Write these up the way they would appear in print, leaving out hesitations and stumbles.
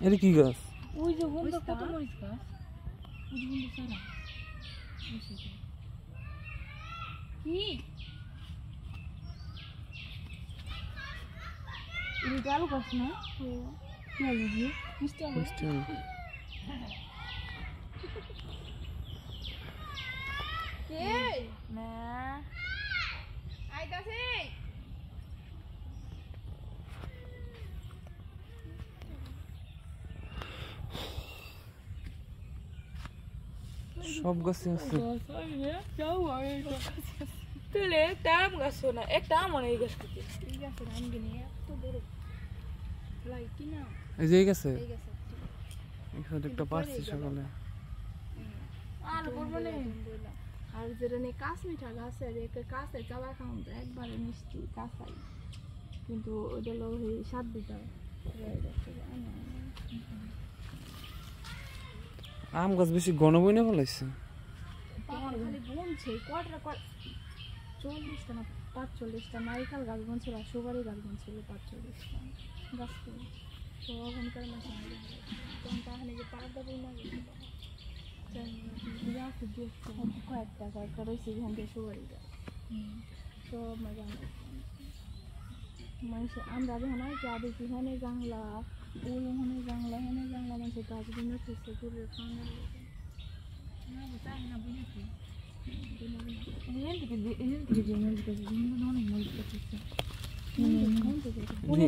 এটা কি গাছ? ওই যে বন্ধ কত মরিচ গাছ, ওই যে বন্ধ সারা কি এটা আলু গাছ না? কি আলু দিয়ে মিষ্টি আলু? মিষ্টি আলু। কে না আইতাছে সব গাছে আছে। তুলে একটা আম গাছ না, একটা আম এই গাছ থেকে এই গাছের আম কিনে এত বড় লাইকি না। এই যে গাছে এই গাছে এখানে একটা পারছি সকালে। আর বলবো না। আর যেটা নেই কাঁচ মিঠা গাছ আর একটা কাঁচে চাবা খাওয়ান তো একবারে মিষ্টি কাঁচাই, কিন্তু ওটা লোক স্বাদ দিতে আম গাছ বেশি ঘন বই না ফলাইছে। খালি বনছে কয়টা 40টা না 45টা নারিকেল গাছ বনছিল আর সুপারি গাছ বনছিল 45টা গাছ করে তো ওখানকার মাসে তখন তাহলে যে পাড়া বই না কয়েকটা রয়েছে এখান থেকে সুপারি গাছ সব মজা মানুষ আমরা যখন যা দেখি হেনে জাংলা ওই ওখানে জাংলা হেনে জাংলা মানুষের গাছ বিনা খেয়েছে ঘুরে খাওয়ানোর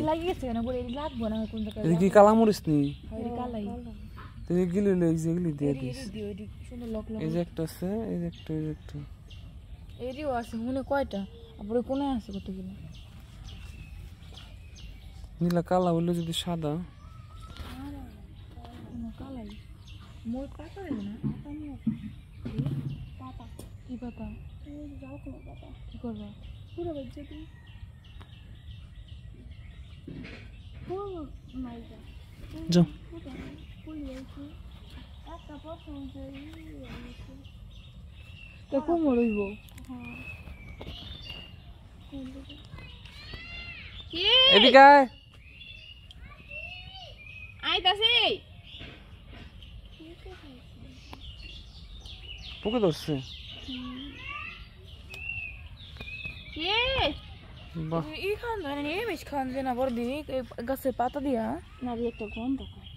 লাগিয়েছে না বলে লাগবো না কোন জায়গায়। এটা কি কালা মরিচ নি? কালাই তুই গিলি লই যেগুলি দিয়ে দিস। সুন্দর লক লক এই যে একটা আছে, এই যে একটা, এই যে একটা। এরিও আছে মনে কয়টা তারপরে কোনে আছে কতগুলো নীলা কালা হইলো যদি সাদা। কালাই মোর পাতা দেবে না পাতা কি পাতা যাও কোনো পাতা কি করবো পুরো বেঁচে তুমি যাও একটা প্রশ্ন তো কুমড় হইব এদিকে আয়। আইতাছে পোকে ধরছে। বাহ, ই খান জানেন এই বেশ খান যে না বড় দিন গাছের পাতা দিয়া না একটা গন্ধ করে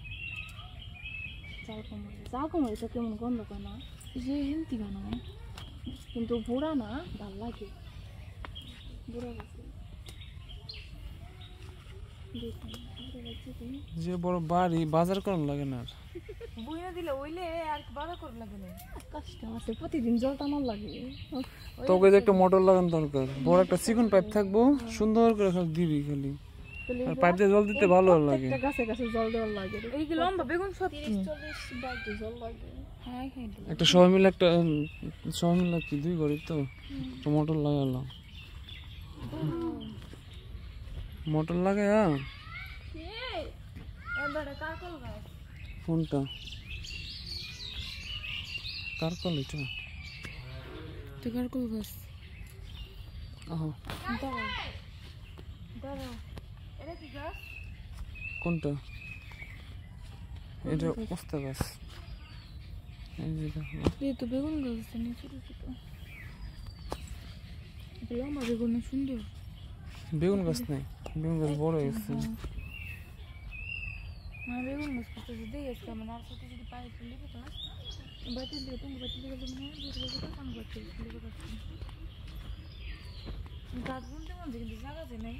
চাল কমরে তো কেমন গন্ধ করে না যে হিন্দি গান কিন্তু বুড়া না ভাল লাগে বুড়া গাছে যে বড় বাড়ি বাজার করার লাগে না। বইনা দিলে ওইলে আর বাধা করে লাগে না কষ্ট আছে প্রতিদিন জল টানার লাগে। তোকে যে একটা মোটর লাগানো দরকার, বড় একটা চিকন পাইপ থাকবো সুন্দর করে খালি দিবি খালি, আর পাইপ দিয়ে জল দিতে ভালো লাগে। গাছে গাছে জল দেওয়ার লাগে এই কি লম্বা বেগুন 30-40 বালতি জল লাগে। হ্যাঁ একটা সবাই মিলে কি 2 ঘরে তো মোটর লাগালাম। মোটর লাগে কোনটা কারকল? এটা তো কারকল গাছ কোনটা? এটা ওস্তা গাছ। এই তো বেগুন গাছ ছোট ছোট লম্বা বেগুন সুন্দর। বেগুন গাছ নাই, বেগুন গাছ বড় হয়ে গেছে। বেগুন গাছ করতেছে দিয়ে গেছে আমার আর সাথে যদি পাই লিখে তো বাতি দিয়ে তুমি বাতি দিয়ে গেলে মনে হয় আমি বাতি লিখে পাচ্ছি গাছ বুনতে মন কিন্তু জায়গাতে নাই।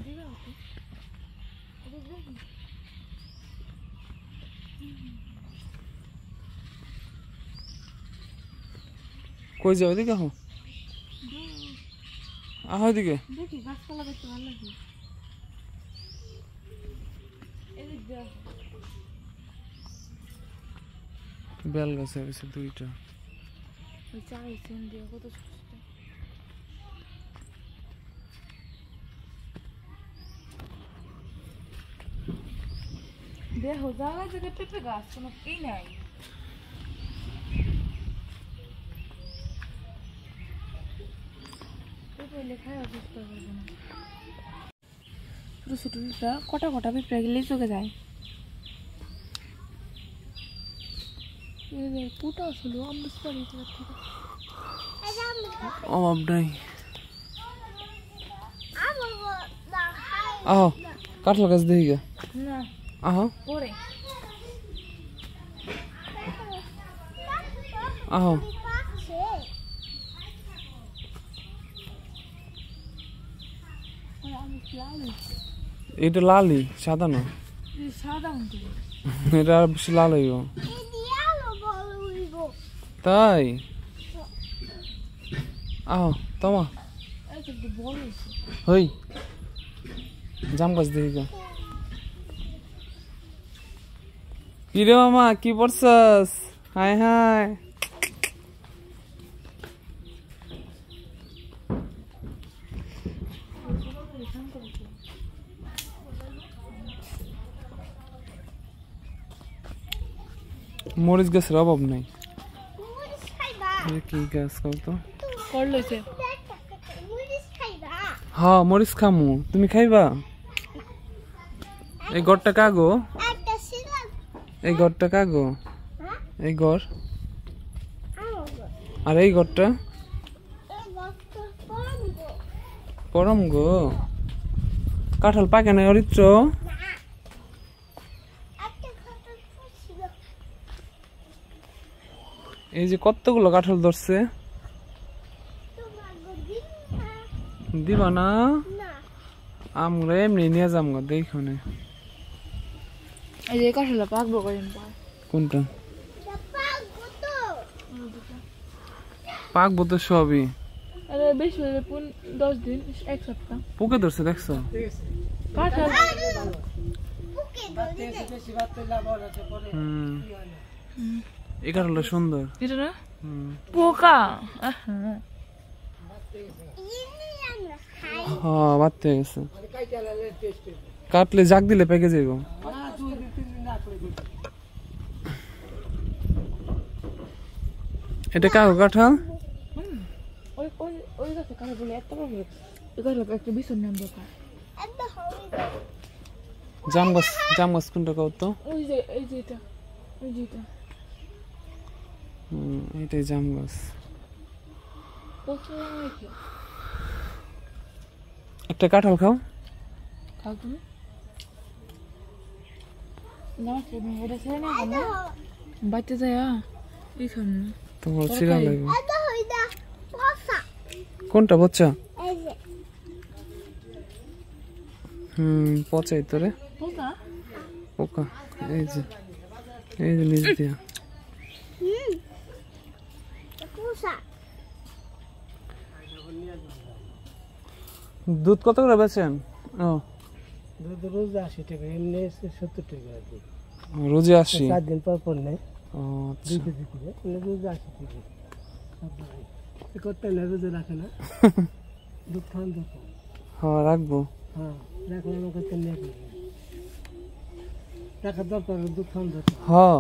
দিবা ওকে এটা দেখি কই যাও? এদিকে আহ, এদিকে দেখি গাছপালা দেখতে ভালো লাগে। এদিকে বেল গাছ আছে 2টা। ওই চাই সেন দিয়ে কত সুস্থ দেখো জায়গা জায়গায় পেঁপে গাছ কোনো কি নাই। হইলে খাই অসুস্থ করবো না ছোটো ছোটোটা কটা কটা পিঁপড়া গেলেই চোখে যায় পুটা ছিল আমি বুঝতে পারি অভাব নাই আহ কাঁঠাল গাছ দেখি গা না আহ পরে আহ এটা লালই সাদা না সাদা এটা আর বেশি লাল হইব তাই আহ তোমা হই জাম গাছ দেখি গা কি রে মামা কি পড়ছস হায় হায় মরিচ গাছের অভাব নাই কি গাছ কও তো হ্যাঁ মরিচ খামু তুমি খাইবা এই ঘরটা কাগো এই ঘরটা কাগো এই ঘর আর এই ঘরটা পরম গো কাঁঠাল পাকে না অরিত্র এই যে কতগুলো কাঁঠাল ধরছে দিবা না আমরা এমনি নিয়ে যাম গো দেখো না এই যে কাঁঠালটা পাকবো কোনটা পাকবো তো সবই বেশি হলে 10 দিন 1 সপ্তাহ পোকে ধরছে দেখছো কাঁঠাল এই কাঁঠালটা সুন্দর এটা না পোকা হ্যাঁ বাড়তে গেছে কাটলে জাগ দিলে পেকে যাইব এটা কাগো কাঁঠাল ওই গাছে কাঁঠাল বলে এত বড় এটা একটা বিছন নাম দরকার জাম গাছ কোনটা কও তো ওই যে এটা এইটাই জাম গাছ একটা কাঁঠাল খাও খাও তুমি এটা ছেড়ে না বাচ্চা যায় এইখানে তোমার চিরা লাগবে কোনটা বাচ্চা পচাই তোরে পোকা এই যে নিচ দিয়া দুধ কত করে বেচেন ও রোজ 80 টাকা এমনি 70 টাকা রোজে 80 4 দিন পর নেই ও আচ্ছা 2 কেজি করে রোজ 80 টাকা করতে না রোজ রাখে না দুধ খান দেখো হ্যাঁ রাখবো হ্যাঁ রাখো আমার কাছে নিয়ে রাখা দরকার দুধ খান দেখো হ্যাঁ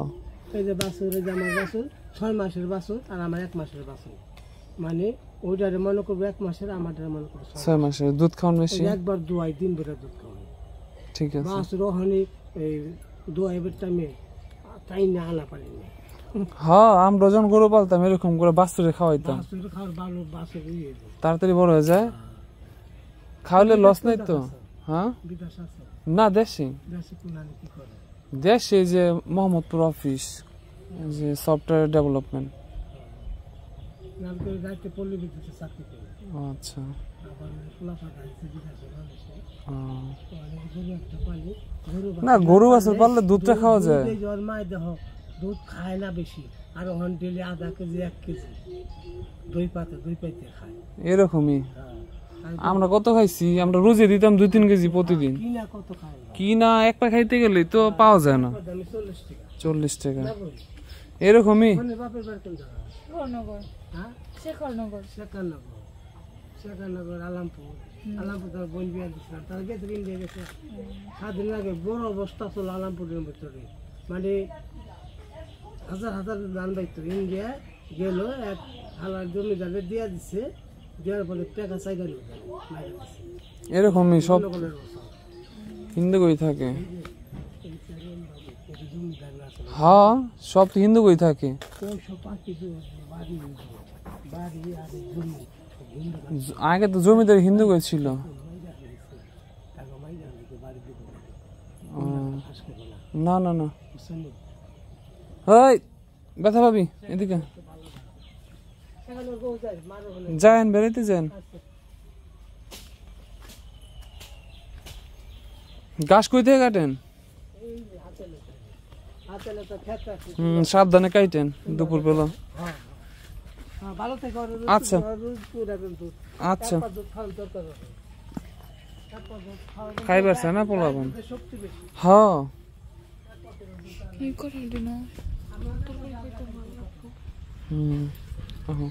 এই যে বাছুর এই যে আমার বাছুর 6 মাসের বাছুর আর আমার 1 মাসের বাছুর মানে ওইটারে মনে করবো 1 মাসের আমারটারে মনে করবো 6 মাসের দুধ খাওয়ান বেশি একবার দুয়াই দিন ভরে দুধ খাওয়াই ঠিক আছে বাছুর ওখানে এই দুয়াইবের টাইমে তাই না আনা পারিনি হ্যাঁ আমরা যখন গরু পালতাম এরকম করে বাছুরে খাওয়াইতাম বাছুর খাওয়ার ভালো বাছুর তাড়াতাড়ি বড় হয়ে যায় খাওয়ালে লস নাই তো হ্যাঁ বিকাশ আছে না দেশি দেশে কোনালি কি করে দেশে যে মোহাম্মদপুর অফিস যে সফটওয়্যার ডেভেলপমেন্ট নাম করে রাইতে পল্লী বিদ্যুৎ চাকরি করে আচ্ছা আবার খোলাফা গাইছে বিকাশে মানুষে গরু একটা পালি না গরু বাছুর পাললে দুধটা খাওয়া যায় জ্বর মায় দেহ দুধ খায় না বেশি আর ওখান ডেলি আধা কেজি 1 কেজি দুই পাইতে খায় এরকমই আমরা কত খাইছি আমরা রোজে দিতাম 2-3 কেজি প্রতিদিন কিনা কত খায় কি না এক পা খাইতে গেলে তো পাওয়া যায় না 40 টাকা এরকমই মানে বাপের বাড়ি কোন জায়গা নগর হ্যাঁ শেখরনগর আলামপুর তার বোন বিয়া দিচ্ছিলাম তারা গেছে ইন্ডিয়া গেছে 7 দিন আগে বড় অবস্থা ছিল আলামপুরের ভিতরে মানে হাজার ধান বাইতো ইন্ডিয়া গেল এক হালার জমিদারে দিয়া দিছে দেওয়ার পরে টাকা চাই গেল এরকমই সব জনগণের বছর হিন্দু কই থাকে। জমিদার আছে হ্যাঁ সব তো হিন্দু কই থাকে। সব পাখি বাড়ি বাড়ি আর জমি সব হিন্দু আগে তো জমিদার হিন্দু কই ছিল। টাকা মাইরা দিকে বাড়ি দিকে আজকে না না না না বুঝছেন হাই ব্যথা পাবি এদিকে সেখানে গো যায় মারো হলে যান বেরোতে যান। গাছ কই থেকে কাটেন? এই হাতে তো ক্ষেত আছে সাবধানে কাটেন দুপুর বেলা। হ্যাঁ হ্যাঁ ভালো থেকে আচ্ছা রোজ করে কিন্তু আচ্ছা দুধ খাওয়ার দরকার আছে খাইবার চায় না পোলাবেন। শক্তি বেশি হ্যাঁ কি করে দিন আহো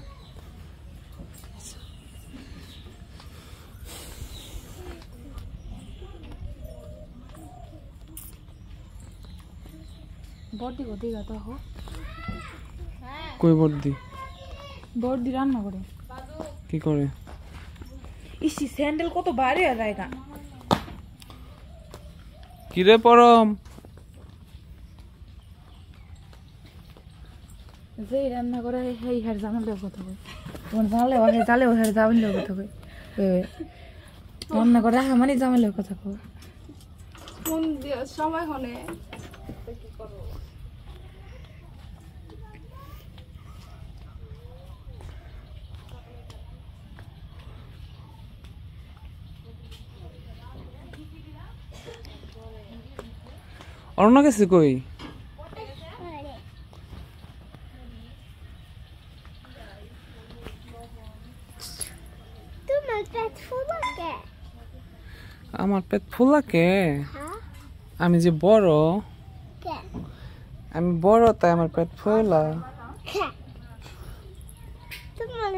বর্দি কোথায় গাতা হো? কই বর্দি বর্দি রান্না করে। কি করে? ইসি স্যান্ডেল কত ভারী হয়ে যায় গা। কিরে পরম যে রান্না করে সেই হের জানালেও কথা কই। তোমার জানালে ওহে জালে ওহে জানালেও কথা কই। রান্না করে রাখা মানে জানালেও কথা কই। কোন সময় হলে অরুণা গেছে কই? তোমার পেট ফুলাকে আমার পেট ফুলাকে? আমি যে বড়, আমি বড় তাই আমার পেট ফুলা। তোমার